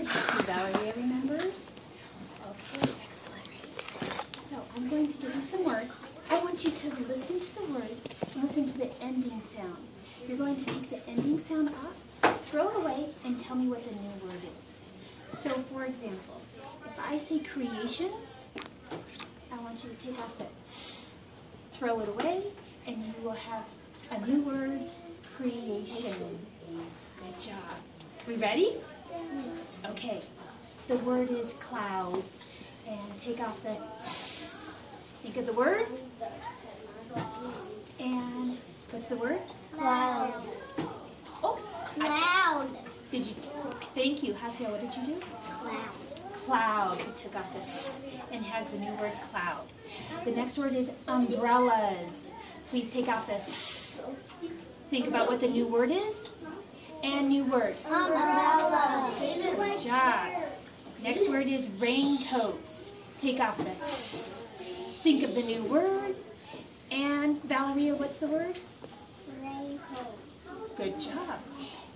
remembers. Valeria remembers. Okay, excellent. So I'm going to give you some words. I want you to listen to the word and listen to the ending sound. You're going to take the ending sound off, throw it away, and tell me what the new word is. So, for example, if I say creations, I want you to take off the s, throw it away, and you will have a new word, creation. Good job. We ready? Okay. The word is clouds. And take off the s. Think of the word. And what's the word? Cloud. Oh, Cloud. Did you? Thank you. Hasia, what did you do? Cloud. Cloud. You took off the s and has the new word cloud. The next word is umbrellas. Please take off the s. Think about what the new word is. And new word. Umbrella. Good job. Next word is raincoats. Take off the s. Think of the new word. And Valeria, what's the word? Raincoat. Good job.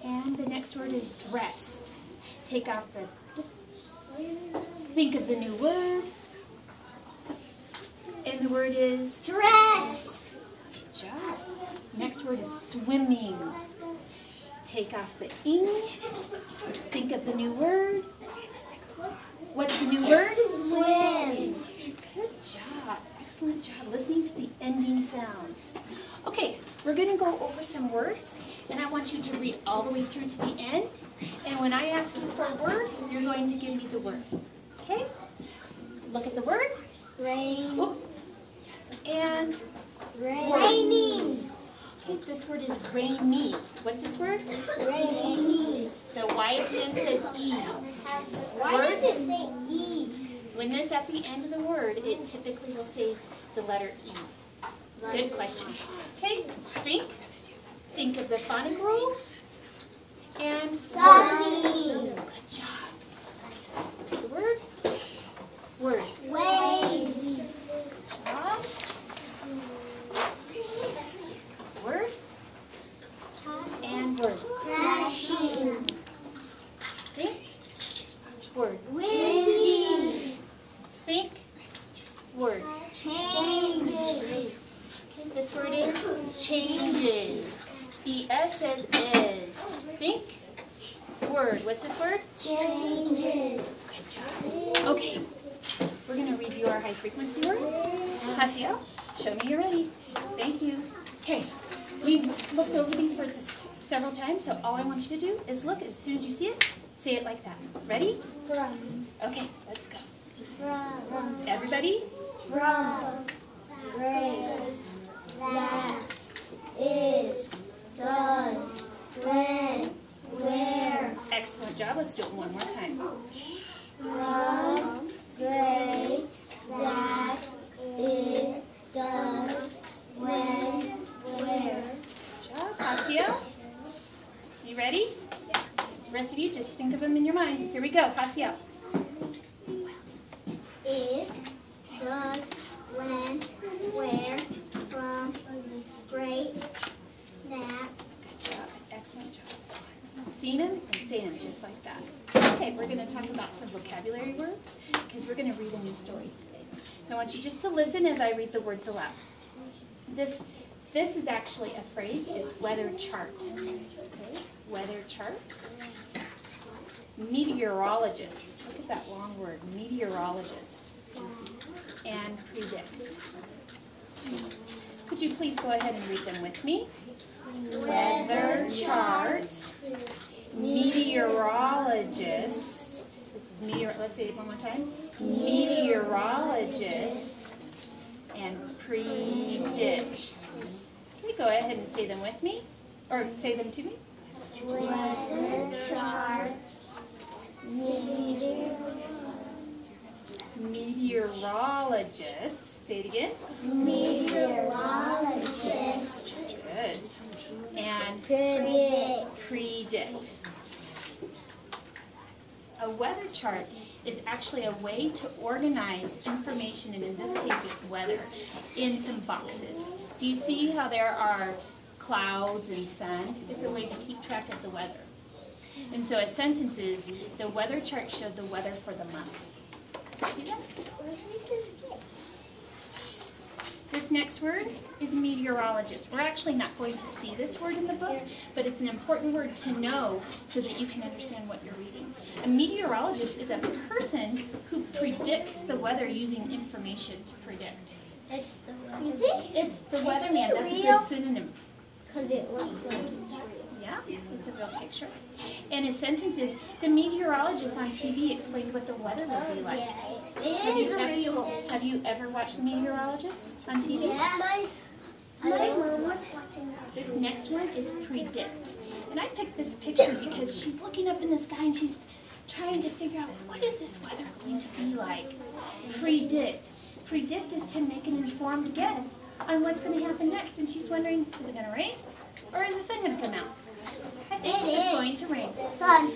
And the next word is dressed. Take off the d. Think of the new word. And the word is Dress. good job. Next word is swimming. Take off the ing. Think of the new word. What's the new word? Swim. Good job. Excellent job listening to the ending sounds. Okay, we're going to go over some words, and I want you to read all the way through to the end. And when I ask you for a word, you're going to give me the word. Okay? Look at the word. Rain. Oh. And Raining. okay, this word is rainy. What's this word? Rainy. The Y at the end says E. Why does it say E? When it's at the end of the word, it typically will say the letter E. Good question. Okay, think of the phonic rule. And Sunny. word. Good job. The word. Word. Waves. Good job. Word. And word. Crashing. Think. Word. Windy. Think. Word. Changes. Okay, this word is changes. ES says is. Think. Word. What's this word? Changes. Good job. Okay, we're going to review our high frequency words. Hasia, show me you're ready. Thank you. Okay, we've looked over these words several times, so all I want you to do is look. As soon as you see it, say it like that. Ready? From. Okay, let's go. From. Everybody? From. Grace. That. Is. Does. When. Where. Excellent job. Let's do it one more time. From. Great. That. Is. Does. When. Where. Good job. Hasia, you ready? The rest of you, just think of them in your mind. Here we go. Hasia. Is. Does. When. Where. From. Great. That. Good job. Excellent job. Seen them and say them just like that. Okay, we're going to talk about some vocabulary words because we're going to read a new story today. So I want you just to listen as I read the words aloud. This is actually a phrase. It's weather chart. Okay, weather chart. Meteorologist. Look at that long word. Meteorologist. And predict. Could you please go ahead and read them with me? Weather chart. Meteorologist. This is let's say it one more time. Meteorologist and predict. Can you go ahead and say them with me? Or say them to me? Weather chart. Meteorologist. Say it again. Meteorologist. Good. And predict. A weather chart is actually a way to organize information, and in this case it's weather, in some boxes. Do you see how there are clouds and sun? It's a way to keep track of the weather. And so a sentence is, the weather chart showed the weather for the month. See that? This next word is meteorologist. We're actually not going to see this word in the book, but it's an important word to know so that you can understand what you're reading. A meteorologist is a person who predicts the weather using information to predict. It's the weather. Is it? It's the weatherman. That's a real? good synonym. Because it looks like it's real. Yeah, it's a real picture. And a sentence is, the meteorologist on TV explained what the weather would be like. It is real. Have you ever watched the meteorologist on TV? Yes. My mom was watching that. This next one is predict. And I picked this picture because she's looking up in the sky and she's trying to figure out, what is this weather going to be like? Predict. Predict is to make an informed guess on what's going to happen next. And she's wondering, is it going to rain? Or is the sun going to come out? I think it's going to rain. Sun.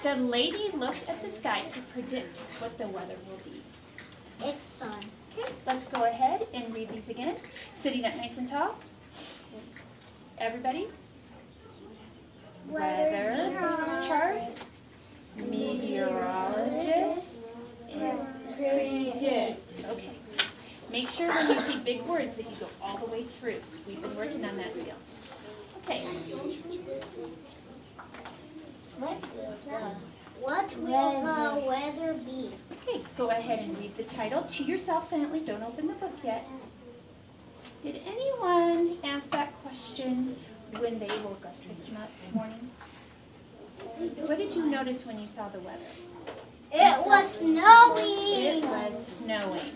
The lady looked at the sky to predict what the weather will be. It's sun. Okay, let's go ahead and read these again. Sitting up nice and tall. Everybody. Weather chart. Meteorologist. And predict. Okay. Make sure when you see big words that you go all the way through. We've been working on that skill. Okay. What will the weather be? Okay, go ahead and read the title to yourself silently. Don't open the book yet. Did anyone ask that question when they woke up this morning? What did you notice when you saw the weather? It was snowing. It was snowing.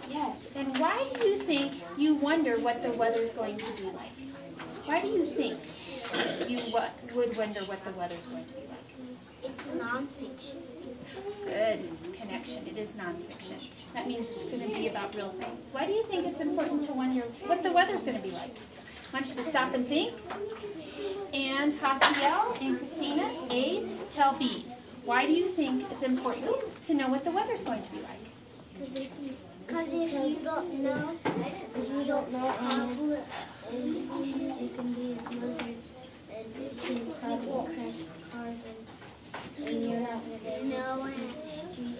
Yes. And why do you think you wonder what the weather's going to be like? Why do you think you would wonder what the weather's going to be like? It's nonfiction. Good connection. It is nonfiction. That means it's going to be about real things. Why do you think it's important to wonder what the weather's going to be like? I want you to stop and think. And Haciel and Christina, A's, tell B's. Why do you think it's important to know what the weather's going to be like? Because if you don't know, it can be a blizzard, and it can probably crash cars, and you're not going to be able to see the street,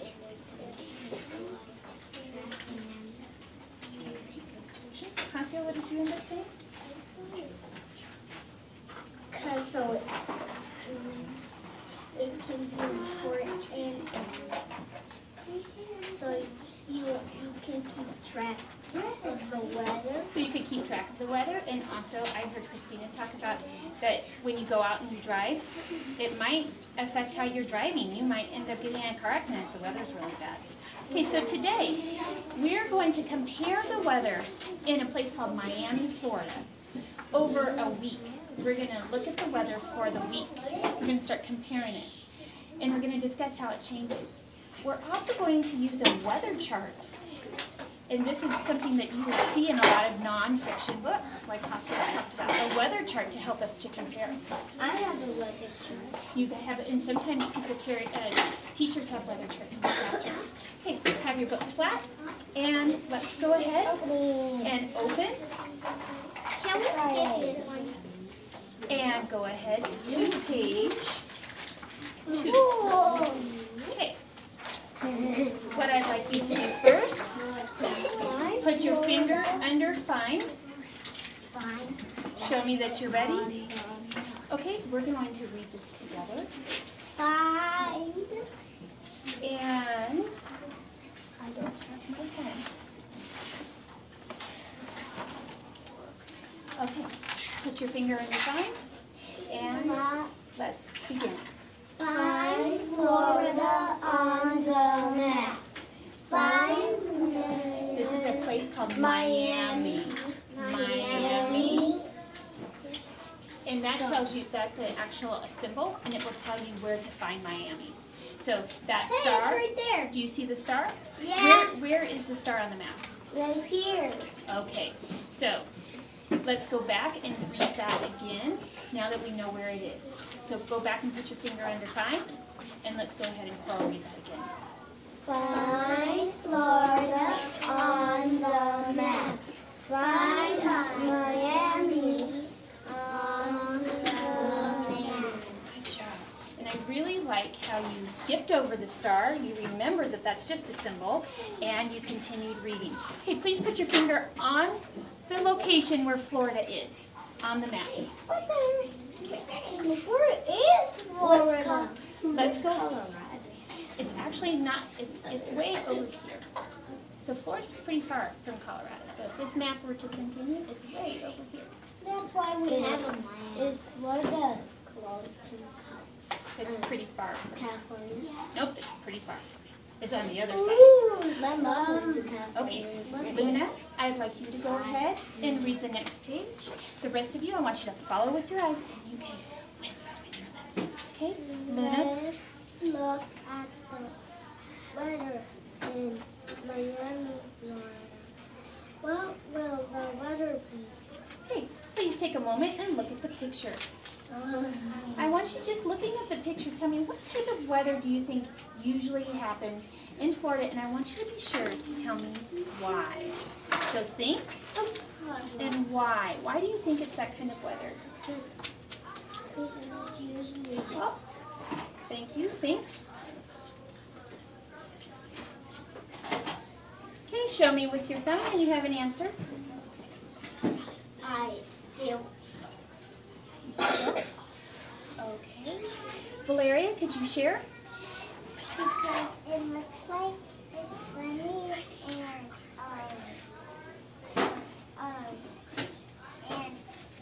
Haciel, what did you end up saying? Because so it can be important, and so you can keep track of the weather. So you could keep track of the weather, and also I heard Christina talk about that when you go out and you drive, it might affect how you're driving. You might end up getting in a car accident if the weather's really bad. Okay, so today we're going to compare the weather in a place called Miami, Florida, over a week. We're going to look at the weather for the week. We're going to start comparing it, and we're going to discuss how it changes. We're also going to use a weather chart. And this is something that you will see in a lot of nonfiction books, like Haciel talked about, a weather chart to help us to compare. I have a weather chart. You have it, and sometimes people carry, teachers have weather charts in the classroom. Okay, have your books flat, and let's go ahead and open. Can we skip this one? And go ahead to page 2. Cool. Okay. What I'd like you to do first, put your finger under find. Fine. Show me that you're ready. Okay, we're going to read this together. Find. And I don't have my pen. Okay, put your finger under find. And let's begin. Find Florida on the map. Find This is a place called Miami. Miami. And that tells you, that's an actual symbol, and it will tell you where to find Miami. So that Hey, star, it's right there. do you see the star? Yeah. Where is the star on the map? Right here. Okay, so let's go back and read that again, now that we know where it is. So go back and put your finger under find, and let's go ahead and Coral read that again. Find Florida on the map. Find Miami on the map. really like how you skipped over the star, you remembered that that's just a symbol, and you continued reading. Okay, please put your finger on the location where Florida is on the map. Where is Florida? Let's go. It's actually not, it's way over here. So Florida's pretty far from Colorado. So if this map were to continue, it's way over here. That's why we have a land. Is Florida close to It's pretty far. California? Nope, it's pretty far. It's on the other side. Ooh, my mom went to California. Okay, Luna, I'd like you to go ahead and read the next page. The rest of you, I want you to follow with your eyes, and you can whisper with your lips. Okay, Luna? Let's look at the weather in Miami, Florida. What will the weather be? Okay, please take a moment and look at the picture. I want you just looking at the picture, tell me what type of weather do you think usually happens in Florida, and I want you to be sure to tell me why. So think and why. Why do you think it's that kind of weather? Because it's usually Oh, thank you. Think. Okay, show me with your thumb when you have an answer. I still. Okay. Valeria, could you share? Because it looks like it's sunny and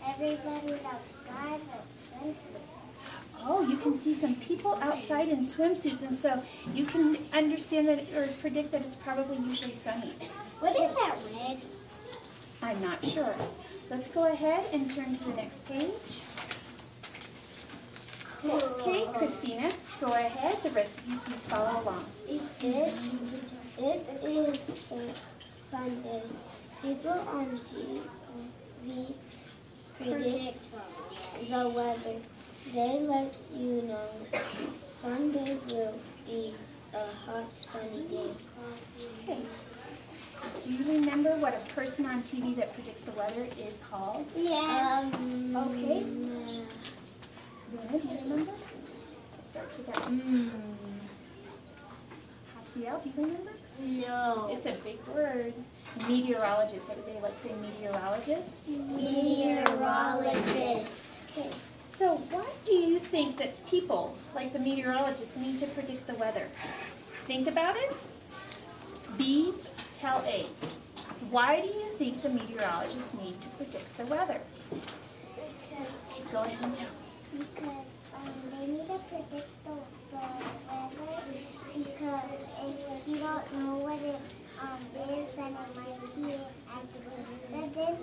everybody's outside with swimsuits. Oh, you can see some people outside in swimsuits, and so you can understand that or predict that it's probably usually sunny. What is that red? I'm not sure. Let's go ahead and turn to the next page. Okay, Christina, go ahead. The rest of you please follow along. It is Sunday. People on TV predict the weather. They let you know Sunday will be a hot, sunny day. Okay. Do you remember what a person on TV that predicts the weather is called? Yeah. Okay. Luna, do you remember? It starts with that. Hasiel, do you remember? No. It's a big word. Meteorologist. Everybody, let's say meteorologist. Meteorologist. Okay. So why do you think that people, like the meteorologists, need to predict the weather? Think about it. B's tell A's. Why do you think the meteorologists need to predict the weather? Go ahead and tell. Because they need to predict the weather because if you don't know what it is, then it might be active this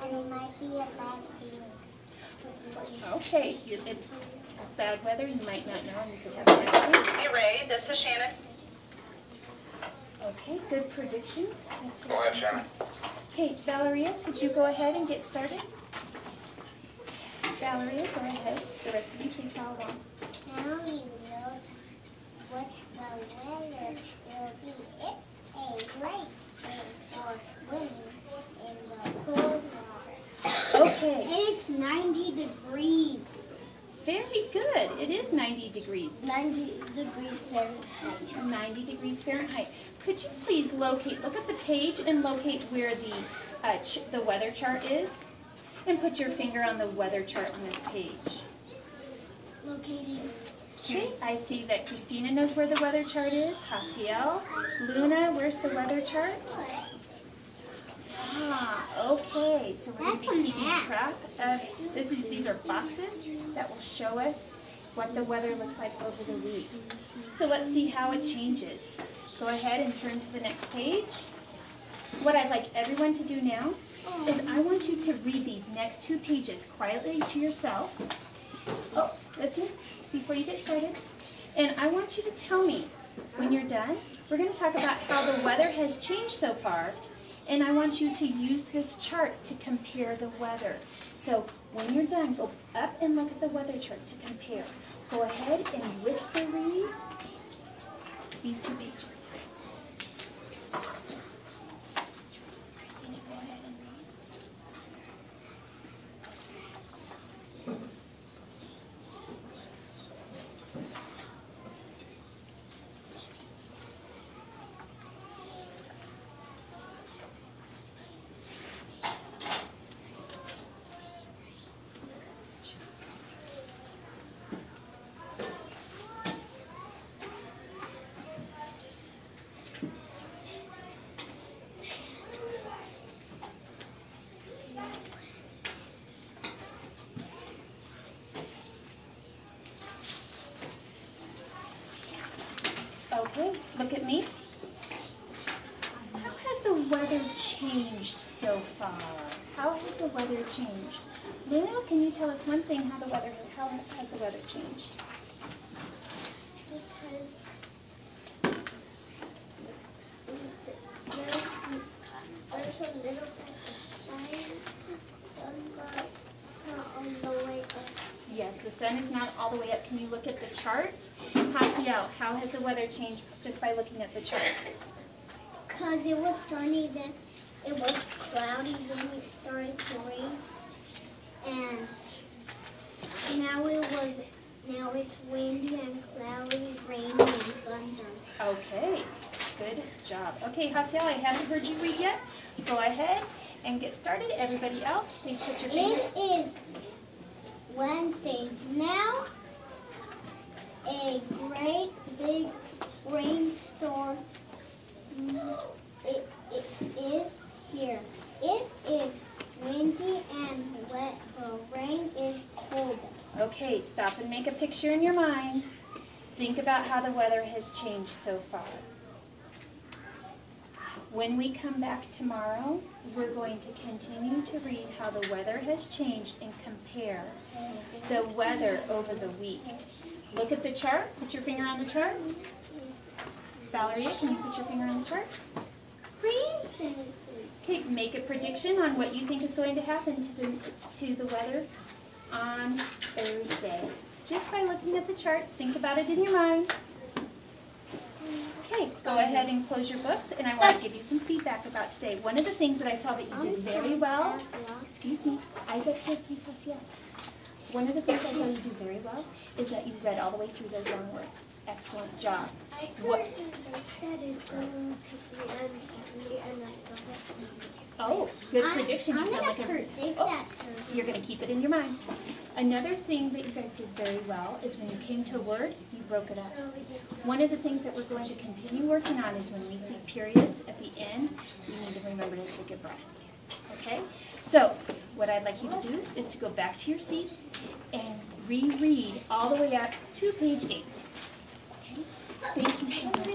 and it might be a bad thing. Okay, if bad weather, you might not know, and you could have an accident. Hey Ray, this is Shannon. Okay, good prediction. That's Go ahead, Shannon. Okay, Valeria, could you go ahead and get started? Valeria, go ahead. The rest of you, please follow along. Now you know what the weather will be. It's a great day for swimming in the cold water. Okay, And it's 90 degrees. very good. It is 90 degrees. 90 degrees Fahrenheit. 90 degrees Fahrenheit. Could you please look at the page and locate where the weather chart is? And put your finger on the weather chart on this page. Locating. Okay, I see that Christina knows where the weather chart is. Hasiel. Luna, where's the weather chart? Ah, okay. So we're going to be keeping track of, these are boxes that will show us what the weather looks like over the week. So let's see how it changes. Go ahead and turn to the next page. What I'd like everyone to do now is I want you to read these next two pages quietly to yourself. Oh, listen, before you get started. And I want you to tell me when you're done. We're going to talk about how the weather has changed so far. And I want you to use this chart to compare the weather. So when you're done, go up and look at the weather chart to compare. Go ahead and whisper read these two pages. Christina, go ahead and read. Look at me. How has the weather changed so far? How has the weather changed? Luna, can you tell us one thing how has the weather changed? There's a little bit of sun on the way up. Yes, the sun is not all the way up. Can you look at the chart? Hasiel, how has the weather changed just by looking at the chart? Because it was sunny, then it was cloudy, then it started to rain. And now it's windy and cloudy, rainy and thunder. Okay, good job. Okay, Hasiel, I haven't heard you read yet. Go ahead and get started. Everybody else, please put your fingers. It is Wednesday. Now, a great big rainstorm it is here. It is windy and wet. The rain is cold. Okay, stop and make a picture in your mind. Think about how the weather has changed so far. When we come back tomorrow, we're going to continue to read how the weather has changed and compare the weather over the week. Look at the chart. Put your finger on the chart. Valeria, can you put your finger on the chart? Okay, make a prediction on what you think is going to happen to the weather on Thursday. Just by looking at the chart, think about it in your mind. Okay, go ahead and close your books, and I want to give you some feedback about today. One of the things that I saw that you did very well, excuse me, eyes up here, please, Hasiel. One of the things I saw you do very well is that you read all the way through those long words. Excellent job. What? Oh, good prediction. I'm going to predict that. You're going to keep it in your mind. Another thing that you guys did very well is when you came to a word, you broke it up. One of the things that we're going to continue working on is when we see periods at the end, you need to remember to take a breath. Okay? So, what I'd like you to do is to go back to your seats and reread all the way up to page 8. Okay? Thank you so much.